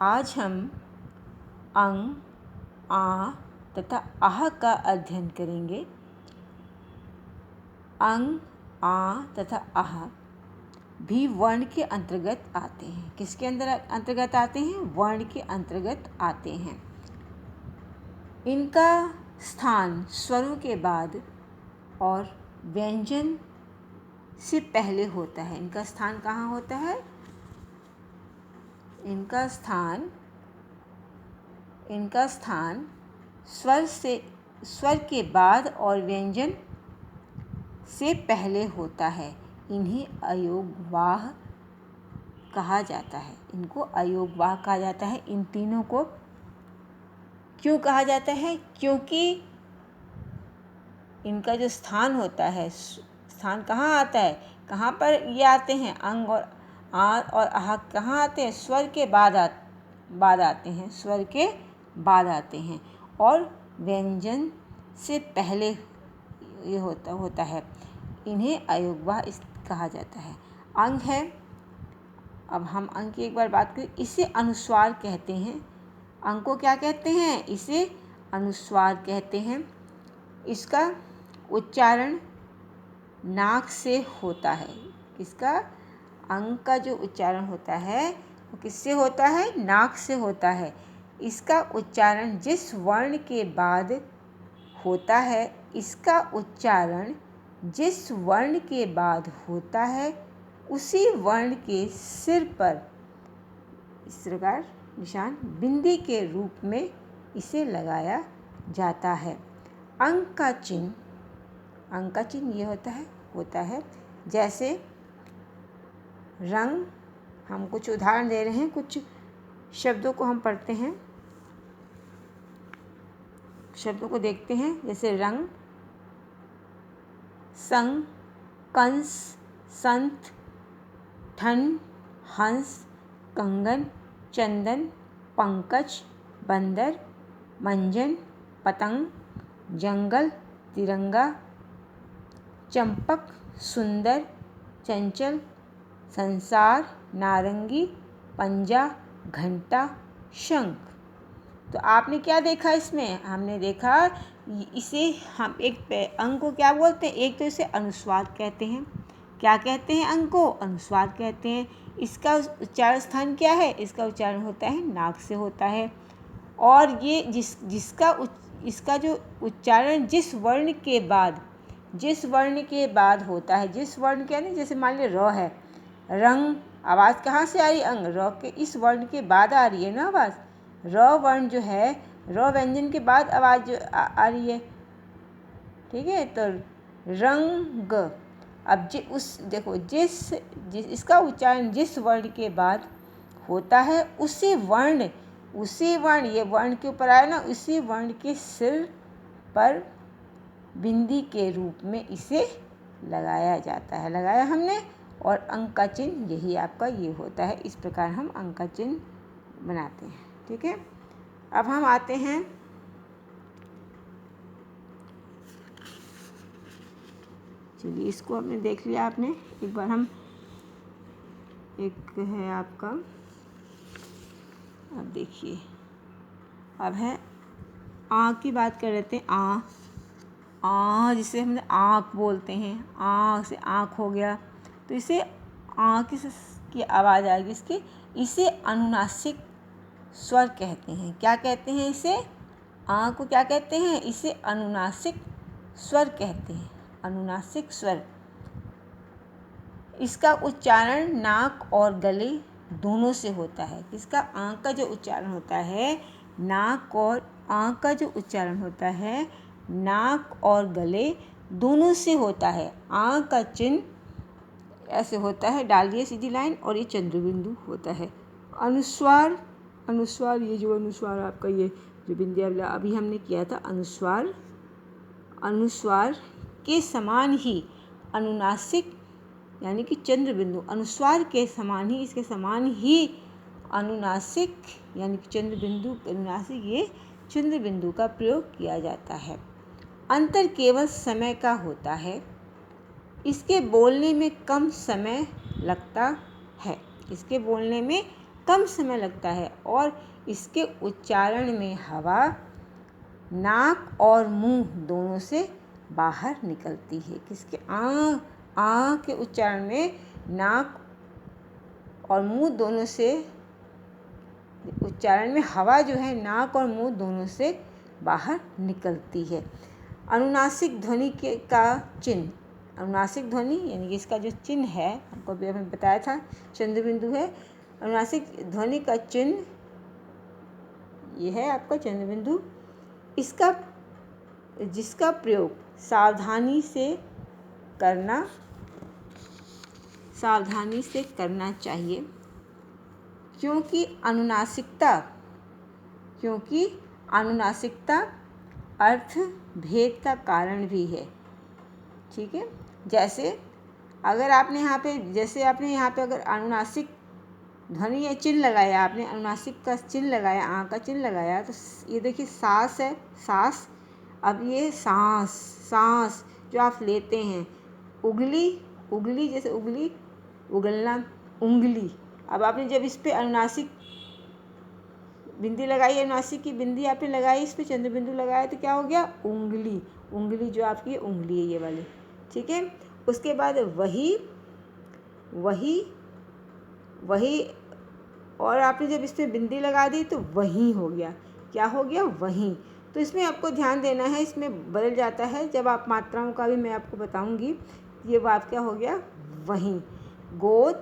आज हम अंग, आ तथा आह का अध्ययन करेंगे। अंग, आ तथा आह भी वर्ण के अंतर्गत आते हैं। किसके अंतर्गत आते हैं? वर्ण के अंतर्गत आते हैं। इनका स्थान स्वरों के बाद और व्यंजन से पहले होता है। इनका स्थान कहाँ होता है? इनका स्थान स्वर के बाद और व्यंजन से पहले होता है। इन्हें अयोगवाह कहा जाता है। इनको अयोगवाह कहा जाता है। इन तीनों को क्यों कहा जाता है? क्योंकि इनका जो स्थान होता है, स्थान कहाँ आता है? कहाँ पर ये आते हैं? अंग और आ और आह कहाँ आते हैं? स्वर के बाद आते हैं। स्वर के बाद आते हैं और व्यंजन से पहले ये होता है। इन्हें अयोगवाह कहा जाता है। अंग है। अब हम अंग की एक बार बात करें। इसे अनुस्वार कहते हैं। अंग को क्या कहते हैं? इसे अनुस्वार कहते हैं। इसका उच्चारण नाक से होता है। इसका अंग का जो उच्चारण होता है वो किससे होता है? नाक से होता है। इसका उच्चारण जिस वर्ण के बाद होता है, इसका उच्चारण जिस वर्ण के बाद होता है उसी वर्ण के सिर पर इस प्रकार निशान बिंदी के रूप में इसे लगाया जाता है। अंग का चिन्ह ये होता है जैसे रंग। हम कुछ उदाहरण दे रहे हैं, कुछ शब्दों को हम पढ़ते हैं, शब्दों को देखते हैं। जैसे रंग, संग, कंस, संत, ठन, हंस, कंगन, चंदन, पंकज, बंदर, मंजन, पतंग, जंगल, तिरंगा, चंपक, सुंदर, चंचल, संसार, नारंगी, पंजा, घंटा, शंख। तो आपने क्या देखा इसमें? हमने देखा इसे हम एक अंग को क्या बोलते हैं? एक तो इसे अनुस्वार कहते हैं। क्या कहते हैं? अंग को अनुस्वार कहते हैं। इसका उच्चारण स्थान क्या है? इसका उच्चारण होता है नाक से होता है। और ये इसका जो उच्चारण जिस वर्ण के बाद होता है, जिस वर्ण के यानी जैसे मान लीजिए र है, रंग, आवाज़ कहाँ से आ रही है? अंग, र के इस वर्ण के बाद आ रही है ना आवाज़। र वर्ण जो है, र व्यंजन के बाद आवाज़ आ रही है। ठीक है, तो रंग। अब देखो इसका उच्चारण जिस वर्ण के बाद होता है उसी वर्ण ये वर्ण के ऊपर आया ना, उसी वर्ण के सिर पर बिंदी के रूप में इसे लगाया जाता है। लगाया हमने, और अंक का चिन्ह यही आपका ये होता है। इस प्रकार हम अंक का चिन्ह बनाते हैं। ठीक है, अब हम आते हैं चलिए, इसको आपने देख लिया। आपने एक बार हम एक है आपका, अब देखिए, अब है आ की बात कर रहे थे। आ जिसे हम आँख बोलते हैं। आँख से आँख हो गया, तो इसे आँख की आवाज़ आएगी इसकी। इसे अनुनासिक स्वर कहते हैं। क्या कहते हैं इसे? आँख को क्या कहते हैं? इसे अनुनासिक स्वर कहते हैं। अनुनासिक स्वर। इसका उच्चारण नाक और गले दोनों से होता है। इसका आँख का जो उच्चारण होता है, आँख का जो उच्चारण होता है नाक और गले दोनों से होता है। आँख का चिन्ह ऐसे होता है, डालिए सीधी लाइन, और ये चंद्र बिंदु होता है। अनुस्वार, ये जो अनुस्वार आपका, ये जो बिंदी अभी हमने किया था, अनुस्वार के समान ही अनुनासिक यानी कि चंद्र बिंदु, अनुस्वार के समान ही, इसके समान ही अनुनासिक यानी कि चंद्र बिंदु, अनुनासिक ये चंद्र बिंदु का प्रयोग किया जाता है। अंतर केवल समय का होता है। इसके बोलने में कम समय लगता है। इसके बोलने में कम समय लगता है और इसके उच्चारण में हवा नाक और मुंह दोनों से बाहर निकलती है। किसके? आ के उच्चारण में नाक और मुंह दोनों से उच्चारण में हवा जो है नाक और मुंह दोनों से बाहर निकलती है। अनुनासिक ध्वनि का चिन्ह, अनुनासिक ध्वनि यानी कि इसका जो चिन्ह है, आपको अभी हमने बताया था चंद्र बिंदु है। अनुनासिक ध्वनि का चिन्ह ये है आपका चंद्र बिंदु। इसका जिसका प्रयोग सावधानी से करना चाहिए, क्योंकि अनुनासिकता अर्थ भेद का कारण भी है। ठीक है, जैसे अगर आपने यहाँ पे अगर अनुनासिक ध्वनि या चिन्ह लगाया, आपने अनुनासिक का चिन्ह लगाया, आ का चिन्ह लगाया, तो ये देखिए सांस है, सांस। अब ये सांस जो आप लेते हैं, उगली जैसे उगली, उगलना, उंगली। अब आपने जब इस पे अनुनासिक बिंदी लगाई, अनुनासिक की बिंदी आपने लगाई, इस पे चंद्र बिंदु लगाया, तो क्या हो गया? उंगली जो आपकी उंगली है ये वाली। ठीक है, उसके बाद वही और आपने जब इस पे बिंदी लगा दी तो वही हो गया। क्या हो गया? वही। तो इसमें आपको ध्यान देना है, इसमें बदल जाता है। जब आप मात्राओं का भी मैं आपको बताऊंगी। ये वाक्य क्या हो गया? वही। गोद,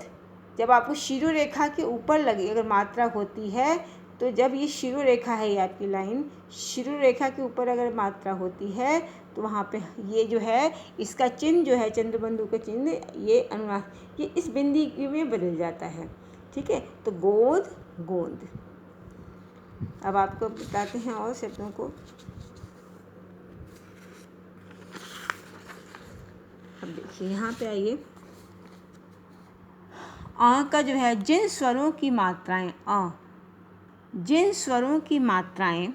जब आपको शिरो रेखा के ऊपर लगे अगर मात्रा होती है, तो जब ये शिरो रेखा है, ये आपकी लाइन शिरो रेखा के ऊपर अगर मात्रा होती है, तो वहाँ पे ये जो है इसका चिन्ह जो है चंद्र बिंदु का चिन्ह, ये इस बिंदी में बदल जाता है। ठीक है, तो गोंद। अब आपको बताते हैं और शब्दों को। अब देखिए यहाँ पे आइए, आ का जो है जिन स्वरों की मात्राएं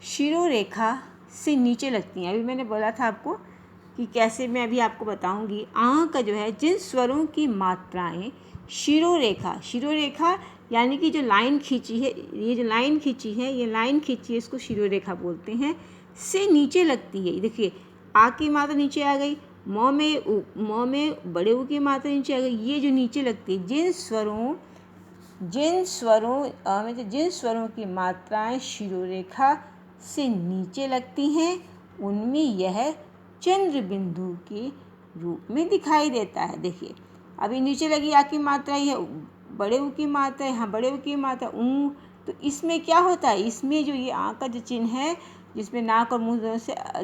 शिरोरेखा से नीचे लगती हैं। अभी मैंने बोला था आपको कि कैसे, मैं अभी आपको बताऊंगी। आ का जो है जिन स्वरों की मात्राएं शिरोरेखा यानी कि जो लाइन खींची है, ये लाइन खींची है, इसको शिरोरेखा बोलते हैं, से नीचे लगती है। देखिए आ की मात्रा नीचे आ गई, मौ में बड़े ऊ की मात्रा नीचे आ गई, ये जो नीचे लगती है, जिन स्वरों की मात्राएं शिरोरेखा से नीचे लगती हैं, उनमें यह चंद्र बिंदु के रूप में दिखाई देता है। देखिए अभी नीचे लगी आ की मात्रा, यह बड़े ऊ की मात्रा, यहाँ बड़े ऊ की मात्रा ऊ, तो इसमें क्या होता है? इसमें जो ये आ का जो चिन्ह है, जिसमें नाक और मुंह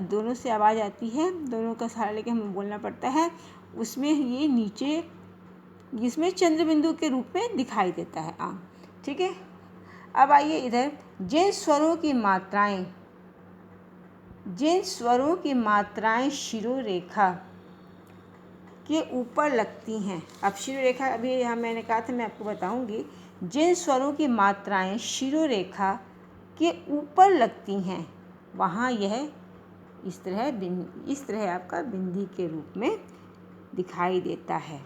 दोनों से आवाज़ आती है, दोनों का सहारा लेके हमें बोलना पड़ता है, उसमें ये नीचे जिसमें चंद्र बिंदु के रूप में दिखाई देता है आ। ठीक है, अब आइए इधर, जिन स्वरों की मात्राएं शिरोरेखा के ऊपर लगती हैं। अब शिरोरेखा अभी यहाँ मैंने कहा था, मैं आपको बताऊंगी। जिन स्वरों की मात्राएं शिरोरेखा के ऊपर लगती हैं, वहाँ यह इस तरह आपका बिंदी के रूप में दिखाई देता है।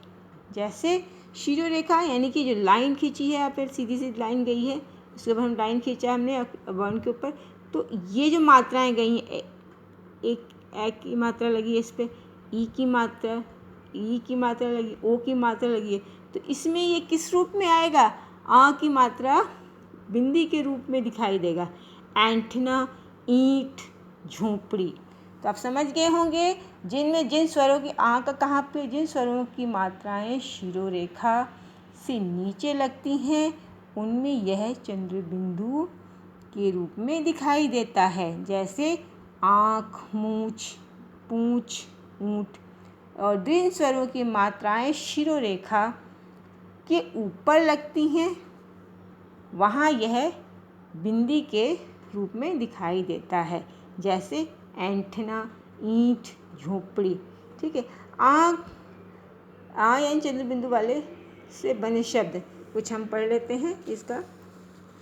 जैसे शिरोरेखा यानी कि जो लाइन खींची है, आप सीधी लाइन गई है, उसके ऊपर हम लाइन खींचा हमने वर्ण के ऊपर, तो ये जो मात्राएं गई हैं, एक ए की मात्रा लगी है इस पर, ई की मात्रा लगी, ओ की मात्रा लगी है, तो इसमें ये किस रूप में आएगा? आ की मात्रा बिंदी के रूप में दिखाई देगा। ऐंठना, ईंट, झोंपड़ी। तो आप समझ गए होंगे, जिन स्वरों की आ का कहाँ पे, जिन स्वरों की मात्राएं शिरोरेखा से नीचे लगती हैं, उनमें यह चंद्र बिंदु के रूप में दिखाई देता है। जैसे आँख, मूछ, पूँछ, ऊँट। और जिन स्वरों की मात्राएं शिरोरेखा के ऊपर लगती हैं, वहाँ यह बिंदी के रूप में दिखाई देता है। जैसे ऐंठना, ईंट, झोंपड़ी। ठीक है, आ यानी चंद्र बिंदु वाले से बने शब्द कुछ हम पढ़ लेते हैं। इसका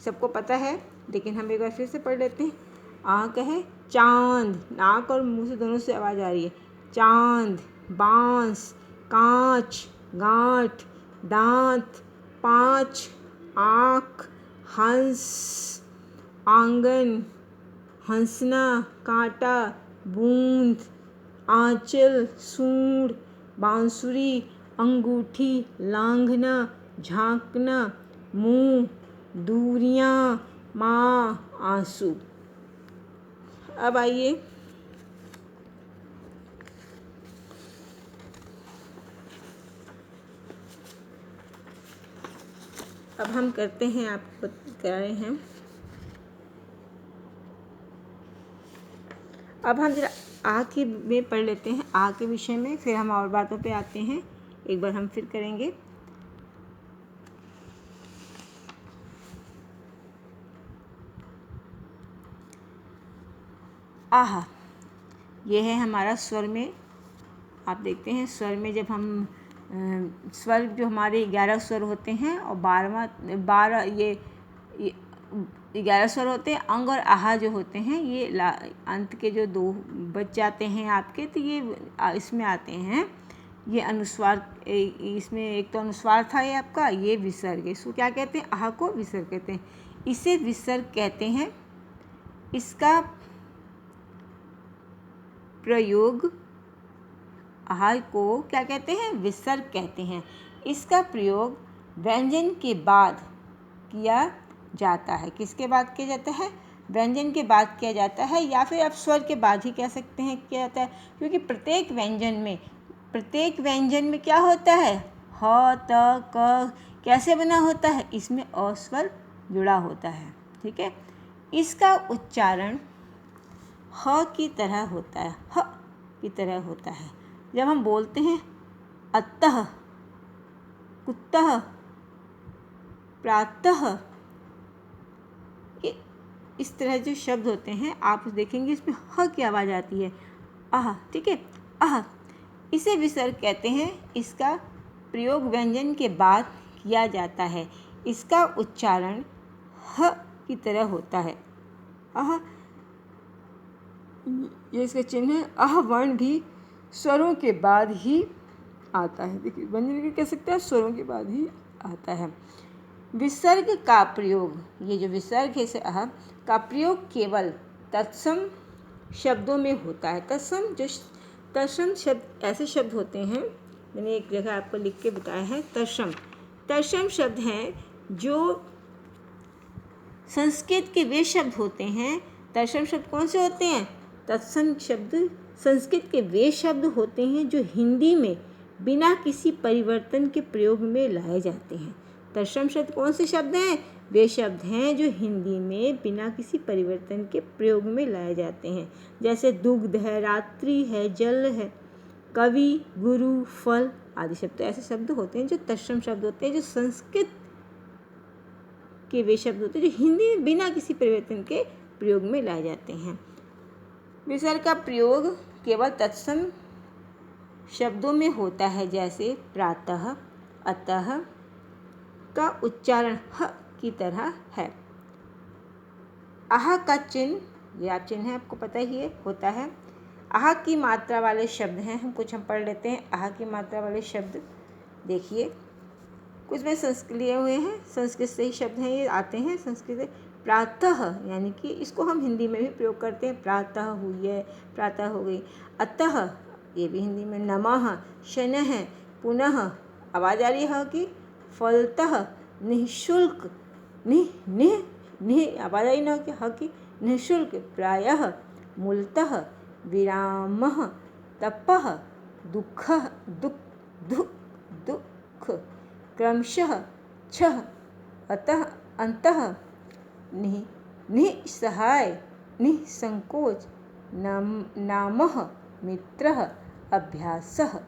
सबको पता है, लेकिन हम एक बार फिर से पढ़ लेते हैं। आँख है चांद, नाक और मुंह से दोनों से आवाज़ आ रही है। चांद, बांस, कांच, गांठ, दांत, पाँच, आँख, हंस, आंगन, हंसना, कांटा, बूंद, आंचल, सूंड, बांसुरी, अंगूठी, लांघना, झांकना, मुंह, दूरियां, माँ, आंसू। अब आइए अब हम करते हैं, आपको कह रहे हैं। अब हम जरा आ के में पढ़ लेते हैं, आ के विषय में, फिर हम और बातों पे आते हैं। एक बार हम फिर करेंगे। आहा, ये है हमारा स्वर में। आप देखते हैं स्वर में जब हम स्वर जो हमारे 11 स्वर होते हैं और 12 ये 11 स्वर होते हैं। अंग और आहा जो होते हैं ये अंत के जो 2 बच जाते हैं आपके, तो ये इसमें आते हैं। ये अनुस्वार, इसमें एक तो अनुस्वार था ये आपका, ये विसर्ग। इसको क्या कहते हैं? आहा को विसर्ग कहते हैं। इसे विसर्ग कहते हैं। इसका प्रयोग, आहा को क्या कहते हैं? विसर्ग कहते हैं। इसका प्रयोग व्यंजन के बाद किया जाता है। किसके बाद किया जाता है? व्यंजन के बाद किया जाता है, या फिर आप स्वर के बाद ही कह सकते हैं किया जाता है, क्योंकि प्रत्येक व्यंजन में क्या होता है? ह, त, क कैसे बना होता है? इसमें अ स्वर जुड़ा होता है। ठीक है। इसका उच्चारण ह की तरह होता है, ह की तरह होता है। जब हम बोलते हैं अतः, कुतः, प्रातः, ये इस तरह जो शब्द होते हैं आप देखेंगे इसमें ह की आवाज़ आती है, आह। ठीक है, आह। इसे विसर्ग कहते हैं। इसका प्रयोग व्यंजन के बाद किया जाता है। इसका उच्चारण ह की तरह होता है, आह। ये इसका चिन्ह है। आह वर्ण भी स्वरों के बाद ही आता है। देखिए, व्यंजन के कह सकते हैं, स्वरों के बाद ही आता है। विसर्ग का प्रयोग, ये जो विसर्ग है इसे आह का प्रयोग केवल तत्सम शब्दों में होता है। तत्सम शब्द ऐसे शब्द होते हैं, मैंने एक जगह आपको लिख के बताया है। तत्सम शब्द हैं जो संस्कृत के वे शब्द होते हैं। तत्सम शब्द कौन से होते हैं? तत्सम शब्द संस्कृत के वे शब्द होते हैं जो हिंदी में बिना किसी परिवर्तन के प्रयोग में लाए जाते हैं। तत्सम शब्द कौन से शब्द हैं? वे शब्द हैं जो हिंदी में बिना किसी परिवर्तन के प्रयोग में लाए जाते हैं। जैसे दुग्ध है, रात्रि है, जल है, कवि, गुरु, फल आदि शब्द ऐसे शब्द होते हैं जो तत्सम शब्द होते हैं, जो संस्कृत के वे शब्द होते हैं जो हिंदी में बिना किसी परिवर्तन के प्रयोग में लाए जाते हैं। विसर्ग का प्रयोग केवल तत्सम शब्दों में होता है, जैसे प्रातः, अतः का उच्चारण ह की तरह है। आह का चिन्ह, ये आप चिन्ह है आपको पता ही है, होता है। आह की मात्रा वाले शब्द हैं, हम कुछ पढ़ लेते हैं। आह की मात्रा वाले शब्द देखिए, कुछ में संस्कृत लिए हुए हैं, संस्कृत से ही शब्द हैं, ये आते हैं संस्कृत से। प्रातः यानी कि इसको हम हिंदी में भी प्रयोग करते हैं। प्रातः हुई है, प्रातः हो गई। अतः ये भी हिंदी में। नमः, शनः, पुनः आवाज़ आ रही है कि फलतः, निःशुल्क, निः आवाज़ आई ना कि ह की निःशुल्क, प्रायः, मूलतः, विरामः, तपः, दुःखः, दुःख, क्रमशः, छः, अतः, अन्तः, निःसहाय, निःसंकोच, नामः, मित्रः, अभ्यासः।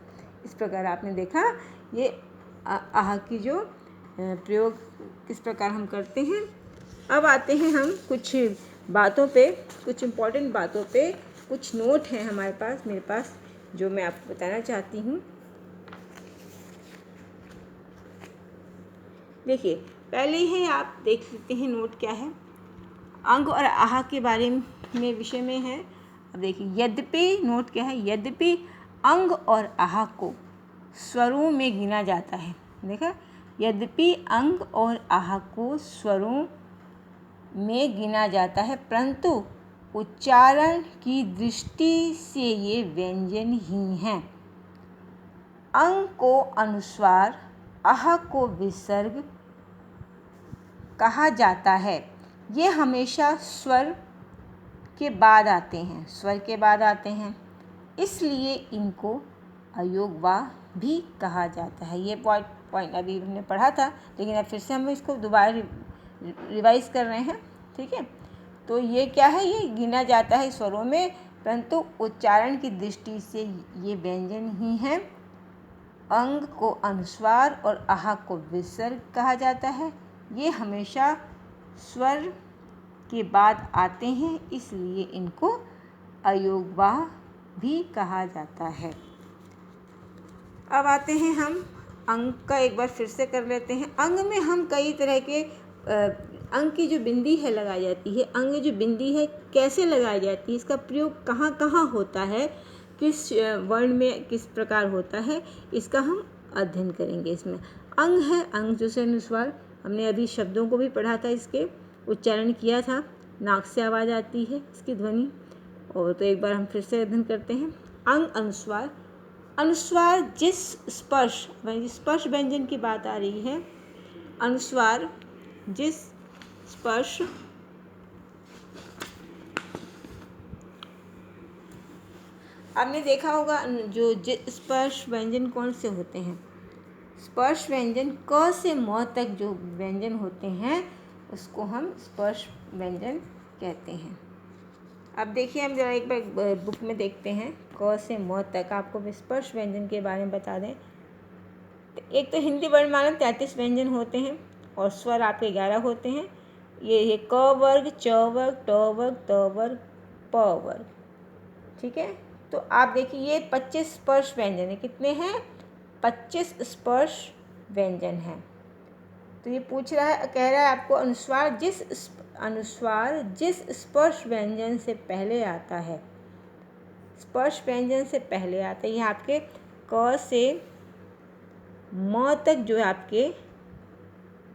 इस प्रकार आपने देखा ये आह की जो प्रयोग किस प्रकार हम करते हैं। अब आते हैं हम कुछ बातों पे, कुछ इम्पोर्टेंट बातों पे। कुछ नोट हैं हमारे पास, मेरे पास, जो मैं आपको बताना चाहती हूँ। देखिए, पहले ही आप देख लेते हैं नोट क्या है। अंग और आह के बारे में विषय में है। अब देखिए, यद्यपि नोट क्या है, यद्यपि अंग और आह को स्वरों में गिना जाता है। देखा, यद्यपि अंग और आह को स्वरों में गिना जाता है, परंतु उच्चारण की दृष्टि से ये व्यंजन ही हैं। अंग को अनुस्वार, आह को विसर्ग कहा जाता है। ये हमेशा स्वर के बाद आते हैं, स्वर के बाद आते हैं, इसलिए इनको अयोगवाह भी कहा जाता है। ये पॉइंट अभी हमने पढ़ा था, लेकिन अब फिर से हम इसको दोबारा रिवाइज कर रहे हैं। ठीक है, तो ये क्या है, ये गिना जाता है स्वरों में, परंतु उच्चारण की दृष्टि से ये व्यंजन ही हैं। अंग को अनुस्वार और आह को विसर्ग कहा जाता है। ये हमेशा स्वर के बाद आते हैं, इसलिए इनको अयोगवाह भी कहा जाता है। अब आते हैं हम अंग का एक बार फिर से कर लेते हैं। अंग में हम कई तरह के अंग की जो बिंदी है लगाई जाती है, अंग जो बिंदी है कैसे लगाई जाती है, इसका प्रयोग कहाँ कहाँ होता है, किस वर्ण में किस प्रकार होता है, इसका हम अध्ययन करेंगे। इसमें अंग है, अंग जो से अनुस्वार, हमने अभी शब्दों को भी पढ़ा था, इसके उच्चारण किया था, नाक से आवाज़ आती है इसकी ध्वनि। और तो एक बार हम फिर से अध्ययन करते हैं। अंग अनुस्वार, अनुस्वार जिस स्पर्श व्यंजन की बात आ रही है, अनुस्वार जिस स्पर्श आपने देखा होगा जो स्पर्श व्यंजन कौन से होते हैं, स्पर्श व्यंजन क से म तक जो व्यंजन होते हैं उसको हम स्पर्श व्यंजन कहते हैं। अब देखिए, हम जरा एक बार बुक में देखते हैं, क से म तक आपको स्पर्श व्यंजन के बारे में बता दें। एक तो हिंदी वर्णमाला 33 व्यंजन होते हैं और स्वर आपके 11 होते हैं। ये क वर्ग, च वर्ग, ट वर्ग, त वर्ग, प वर्ग। ठीक है, तो आप देखिए ये 25 स्पर्श व्यंजन है। कितने हैं? 25 स्पर्श व्यंजन हैं। तो ये पूछ रहा है, कह रहा है आपको अनुस्वार जिस स्पर्श व्यंजन से पहले आता है, स्पर्श व्यंजन से पहले आता है, ये आपके क से म तक जो है आपके,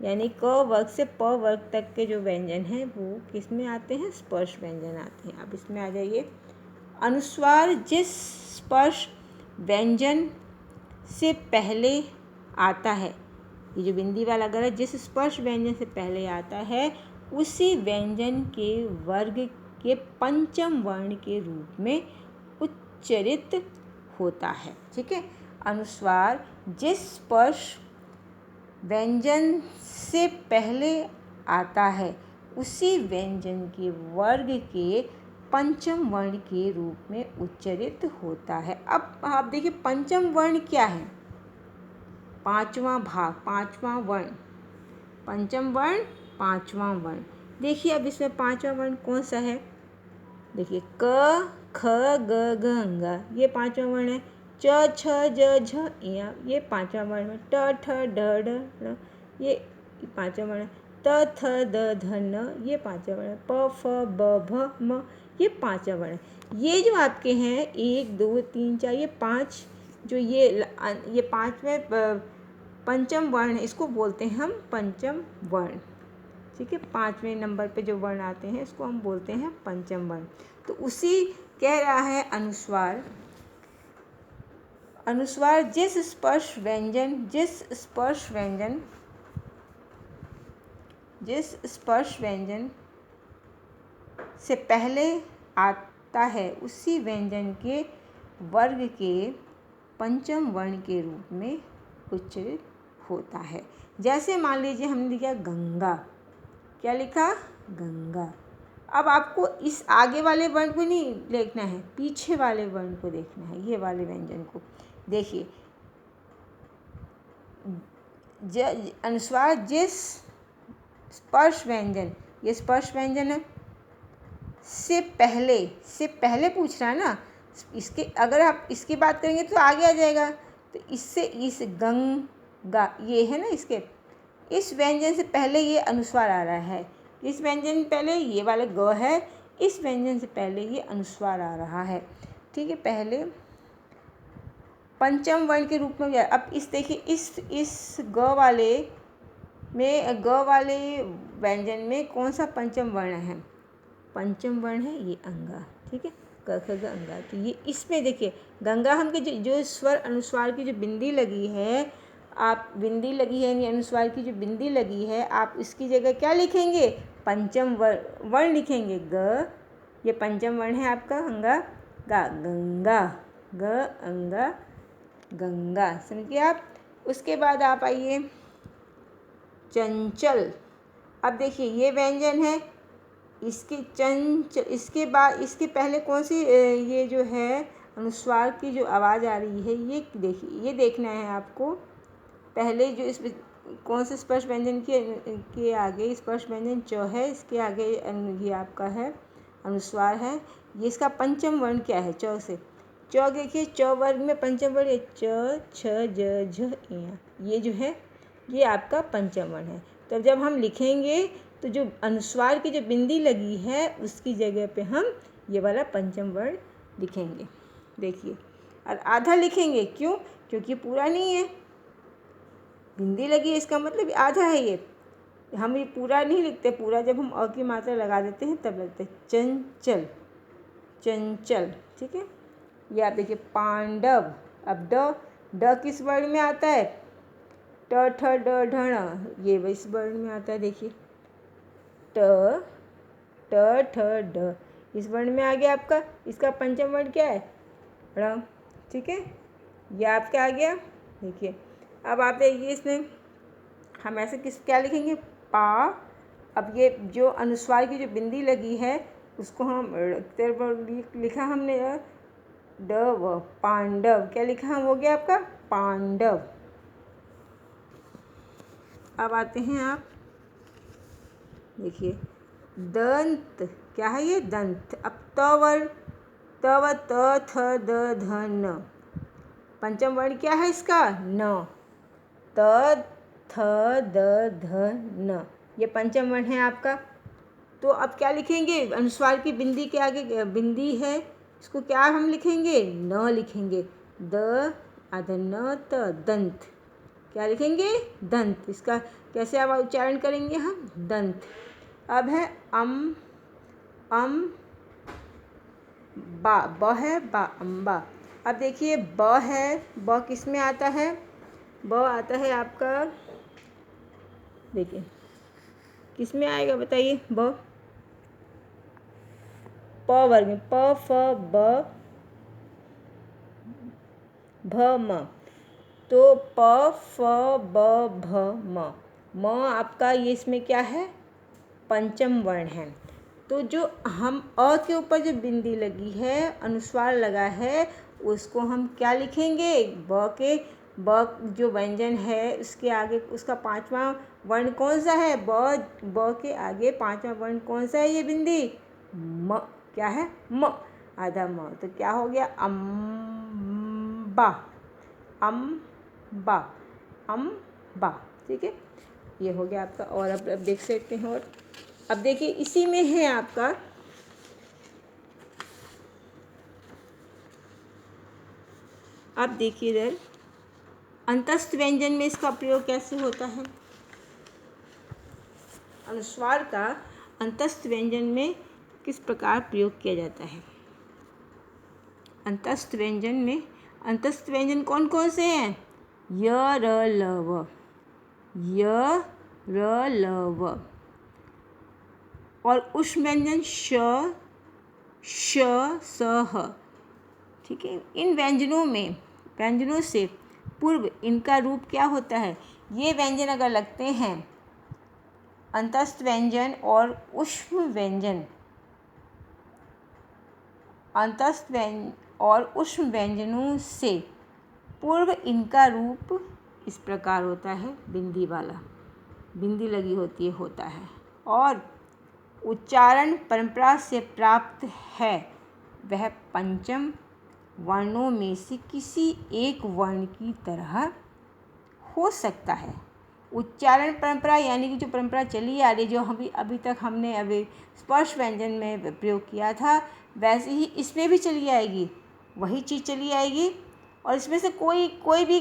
यानी क वर्ग से प वर्ग तक के जो व्यंजन हैं वो किस में आते हैं? स्पर्श व्यंजन आते हैं। अब इसमें आ जाइए, अनुस्वार जिस स्पर्श व्यंजन से पहले आता है, ये जो बिंदी वाला गर है, जिस स्पर्श व्यंजन से पहले आता है उसी व्यंजन के वर्ग के पंचम वर्ण के रूप में उच्चरित होता है। ठीक है, अनुस्वार जिस स्पर्श व्यंजन से पहले आता है उसी व्यंजन के वर्ग के पंचम वर्ण के रूप में उच्चरित होता है। अब आप देखिए, पंचम वर्ण क्या है? पांचवा भाग, पांचवा वर्ण, पंचम वर्ण, पांचवा वर्ण। देखिए अब इसमें पांचवा वर्ण कौन सा है? देखिए, क, ख, ग, घ, अंग, ये पांचवा वर्ण है। च, छ, ज, झ, य, ये पांचवा वर्ण है। ट, ठ, ड, ढ, ण, ये पांचवा वर्ण है। त, थ, द, ध, न, ये पांचवा वर्ण है। प, फ, ब, भ, म, ये पांचवा वर्ण है। ये जो आपके हैं 1, 2, 3, 4, ये 5 जो ये पांचवें पंचम वर्ण, इसको बोलते हैं हम पंचम वर्ण। ठीक है, 5वें नंबर पे जो वर्ण आते हैं इसको हम बोलते हैं पंचम वर्ण। तो उसी कह रहा है अनुस्वार जिस स्पर्श व्यंजन से पहले आता है उसी व्यंजन के वर्ग के पंचम वर्ण के रूप में उच्चरित होता है। जैसे मान लीजिए हमने लिखा गंगा, क्या लिखा? गंगा। अब आपको इस आगे वाले वर्ण को नहीं देखना है, पीछे वाले वर्ण को देखना है, ये वाले व्यंजन को। देखिए, अनुस्वार जिस स्पर्श व्यंजन, ये स्पर्श व्यंजन है, से पहले पूछ रहा है ना, इसके अगर आप इसकी बात करेंगे तो आगे आ जाएगा। तो इससे इस गंगा, ये है ना, इसके इस व्यंजन से पहले ये अनुस्वार आ रहा है। इस व्यंजन से पहले ये वाला ग है, इस व्यंजन से पहले ये अनुस्वार आ रहा है। ठीक है, पहले पंचम वर्ण के रूप में। अब इस देखिए, इस ग वाले में ग वाले व्यंजन में कौन सा पंचम वर्ण है? पंचम वर्ण है ये अंगा। ठीक है, क ख ग अंगा। तो ये इसमें देखिए गंगा हम के जो स्वर अनुस्वार की जो बिंदी लगी है, आप बिंदी लगी है यानी अनुस्वार की जो बिंदी लगी है, आप इसकी जगह क्या लिखेंगे? पंचम वर्ण लिखेंगे। ग, ये पंचम वर्ण है आपका अंगा। गा, गंगा, ग अंगा गंगा। समझिए आप। उसके बाद आप आइए चंचल। अब देखिए ये व्यंजन है, इसकी चंचल, इसके बाद इसके पहले कौन सी ये जो है अनुस्वार की जो आवाज़ आ रही है, ये देखिए, ये देखना है आपको। पहले जो इस कौन से स्पर्श व्यंजन के आगे स्पर्श व्यंजन च है, इसके आगे ये आपका है अनुस्वार है। ये इसका पंचम वर्ण क्या है? च से। च देखिए, च वर्ग में पंचम वर्ण है च, छ, ज, झ, ञ। ये जो है ये आपका पंचम वर्ण है। तो जब हम लिखेंगे तो जो अनुस्वार की जो बिंदी लगी है उसकी जगह पे हम ये वाला पंचम वर्ण लिखेंगे। देखिए, और आधा लिखेंगे, क्यों? क्योंकि पूरा नहीं है, बिंदी लगी है, इसका मतलब आधा है ये। हम ये पूरा नहीं लिखते, पूरा जब हम अ की मात्रा लगा देते हैं तब लगते हैं चंचल, चंचल। ठीक है, ये आप देखिए पांडव। अब ड किस वर्ण में आता है? ट, ठ, ड, ढ, ण, ये इस वर्ण में आता है। देखिए ट, ठ, ड, इस वर्ण में आ गया आपका। इसका पंचम वर्ण क्या है? ण। ठीक है, ये आपका आ गया। देखिए अब आप देखिए इसमें हम ऐसे क्या लिखेंगे? पा। अब ये जो अनुस्वार की जो बिंदी लगी है उसको हम लिखा हमने ड व, पांडव। क्या लिखा हम? हो गया आपका पांडव। अब आते हैं आप देखिए दंत। क्या है ये? दंत। अब तव, त, थ, द, ध, न। पंचम वर्ण क्या है इसका? न। त, थ, द, ध, न, ये पंचम वर्ण है आपका। तो अब क्या लिखेंगे? अनुस्वार की बिंदी के आगे बिंदी है, इसको क्या हम लिखेंगे? न लिखेंगे। द आधा न, त, दंत। क्या लिखेंगे? दंत। इसका कैसे आप उच्चारण करेंगे? हम दंत। अब है बा। ब है बा, अम्बा। अब देखिए ब है, ब किस में आता है? ब आता है आपका, देखिए किस में आएगा बताइए? ब प वर्ग में, प, फ, ब, भ, म। तो प, फ, ब, भ, म। म आपका ये इसमें क्या है? पंचम वर्ण है। तो जो हम अ के ऊपर जो बिंदी लगी है, अनुस्वार लगा है, उसको हम क्या लिखेंगे? ब जो व्यंजन है उसके आगे उसका पांचवा वर्ण कौन सा है? ब के आगे पांचवा वर्ण कौन सा है? ये बिंदी म। क्या है? म, आधा म। तो क्या हो गया? अम्बा, अम्बा, अम्बा। ठीक है, ये हो गया आपका। और अब देख सकते हैं। और अब देखिए इसी में है आपका अब देखिए इधर अंतस्थ व्यंजन में इसका प्रयोग कैसे होता है? अनुस्वार का अंतस्थ व्यंजन में किस प्रकार प्रयोग किया जाता है? अंतस्थ व्यंजन में अंतस्थ व्यंजन कौन कौन से हैं? य, र, ल, व। य, र, ल, व। और उष्ण व्यंजन श, श, स, ह। ठीक है, इन व्यंजनों से पूर्व इनका रूप क्या होता है? ये व्यंजन अगर लगते हैं अंतस्थ व्यंजन और उष्ण व्यंजन, अंतस्थ और उष्ण व्यंजनों से पूर्व इनका रूप इस प्रकार होता है, बिंदी वाला, बिंदी लगी होती है, होता है। और उच्चारण परंपरा से प्राप्त है, वह पंचम वर्णों में से किसी एक वर्ण की तरह हो सकता है। उच्चारण परंपरा यानी कि जो परंपरा चली आ रही, जो अभी तक हमने अभी स्पर्श व्यंजन में प्रयोग किया था, वैसे ही इसमें भी चली आएगी, वही चीज़ चली आएगी। और इसमें से कोई भी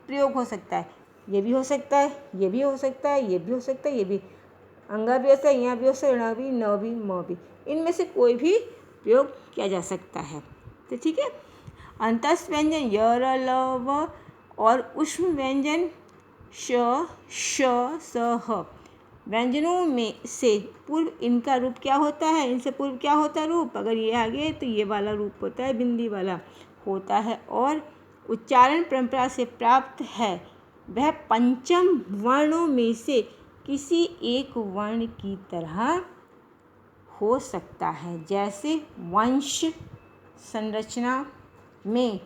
प्रयोग हो सकता है। ये भी हो सकता है, ये भी हो सकता है, ये भी हो सकता है, ये भी। अंगा भी हो सकता है, यहाँ भी हो सकता है, ण भी, न भी, म भी। इनमें से कोई भी प्रयोग किया जा सकता है। तो ठीक है। अंतस्थ व्यंजन य, र, ल, व और ऊष्म व्यंजन श, श, स, ह व्यंजनों में से पूर्व इनका रूप क्या होता है? इनसे पूर्व क्या होता है रूप? अगर ये आगे तो ये वाला रूप होता है, बिंदी वाला होता है। और उच्चारण परंपरा से प्राप्त है वह पंचम वर्णों में से किसी एक वर्ण की तरह हो सकता है। जैसे वंश संरचना में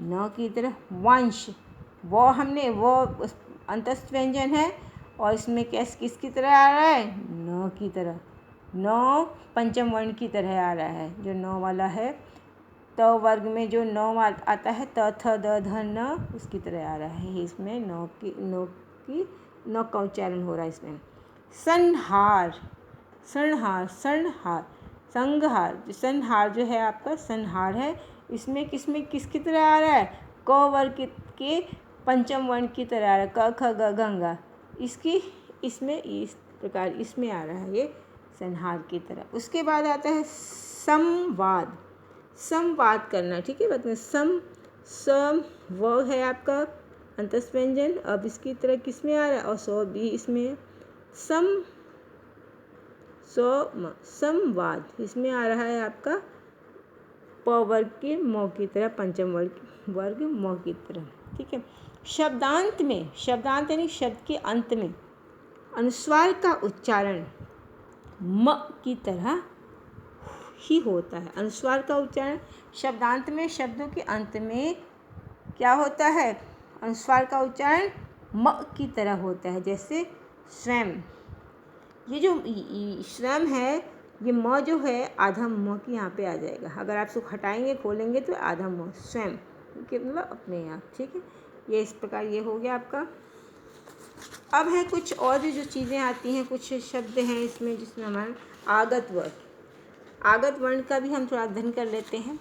न की तरह वंश, वो हमने वो अंतस्थ व्यंजन है और इसमें किसकी तरह आ रहा है? न की तरह। न पंचम वर्ण की तरह आ रहा है, जो न वाला है। त वर्ग में जो न आता है, त, थ, द, ध, न, उसकी तरह आ रहा है। इसमें न का उच्चारण हो रहा है इसमें। संहार, संहार, संहार, संहार, संहार जो है आपका संहार है। इसमें किसकी तरह आ रहा है? क वर्ग के पंचम वर्ण की तरह आ रहा है। क, ख, ग, घ, ङ। इसमें इस प्रकार इसमें आ रहा है ये संहार की तरह। उसके बाद आता है संवाद, संवाद करना। ठीक है, बताइए सम वो है आपका अंतस्थ व्यंजन। अब इसकी तरह किसमें आ रहा है? और सो भी इसमें। संवाद इसमें आ रहा है आपका प वर्ग के मौ की तरह, पंचम वर्ग मौ की तरह। ठीक है। शब्दांत में, शब्दांत यानी शब्द के अंत में अनुस्वार का उच्चारण म की तरह ही होता है। अनुस्वार का उच्चारण शब्दांत में, शब्दों के अंत में क्या होता है? अनुस्वार का उच्चारण म की तरह होता है। जैसे स्वयं, ये जो स्वयं है, ये म जो है आधा म की यहाँ पे आ जाएगा। अगर आप इसको हटाएंगे खोलेंगे तो आधा म, स्वयं के मतलब अपने आप। ठीक है, ये इस प्रकार ये हो गया आपका। अब है कुछ और भी जो चीज़ें आती हैं, कुछ शब्द हैं इसमें जिसमें हमारा आगत वर्ण, आगत वर्ण का भी हम थोड़ा अध्ययन कर लेते हैं।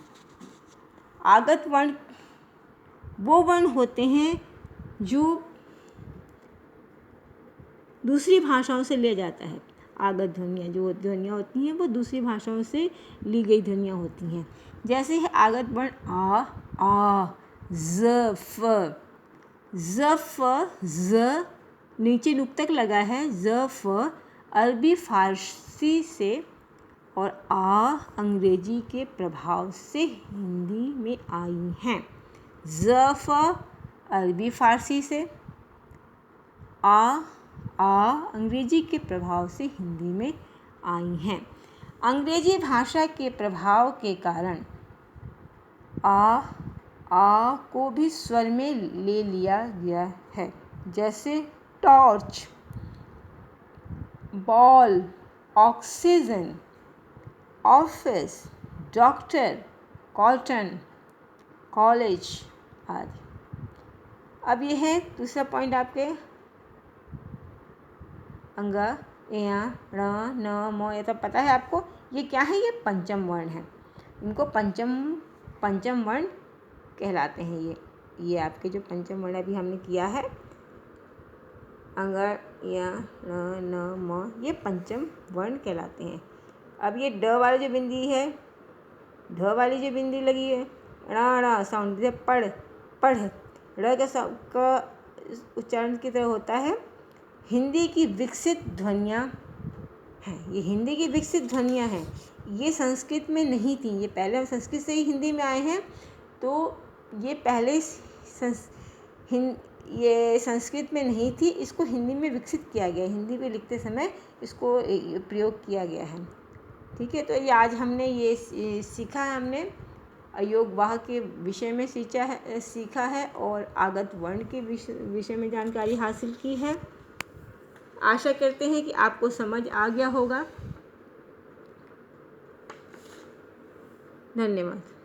आगत वर्ण वो वर्ण होते हैं जो दूसरी भाषाओं से लिया जाता है। आगत ध्वनियाँ जो ध्वनियाँ होती हैं वो दूसरी भाषाओं से ली गई ध्वनियाँ होती हैं। जैसे है आगत वर्ण आ, ज, फ, ज, फ, ज नीचे नुक तक लगा है। ज, फ अरबी फारसी से और आ अंग्रेजी के प्रभाव से हिंदी में आई हैं। ज, फ अरबी फारसी से, आ अंग्रेजी के प्रभाव से हिंदी में आई हैं। अंग्रेजी भाषा के प्रभाव के कारण आ को भी स्वर में ले लिया गया है। जैसे torch, ball, oxygen, office, doctor, cotton, college आदि। अब ये है दूसरा पॉइंट आपके अंगा, या, ण, न, म, ये तो पता है आपको। ये क्या है? ये पंचम वर्ण है। इनको पंचम वर्ण कहलाते हैं। ये आपके जो पंचम वर्ण अभी हमने किया है, अंगा, या, ण, न, म, ये पंचम वर्ण कहलाते हैं। अब ये ड वाली जो बिंदी है, ढ वाली जो बिंदी लगी है, ण साउंड, जैसे पढ़, ड़ का उच्चारण की तरह होता है। हिंदी की विकसित ध्वनियाँ हैं। ये हिंदी की विकसित ध्वनियाँ हैं। ये संस्कृत में नहीं थी, ये पहले संस्कृत से ही हिंदी में आए हैं। तो ये पहले ये संस्कृत में नहीं थी, इसको हिंदी में विकसित किया गया। हिंदी में लिखते समय इसको प्रयोग किया गया है। ठीक है, तो ये आज हमने ये सीखा है, हमने अयोगवाह के विषय में सीखा है और आगत वर्ण के विषय में जानकारी हासिल की है। आशा करते हैं कि आपको समझ आ गया होगा। धन्यवाद।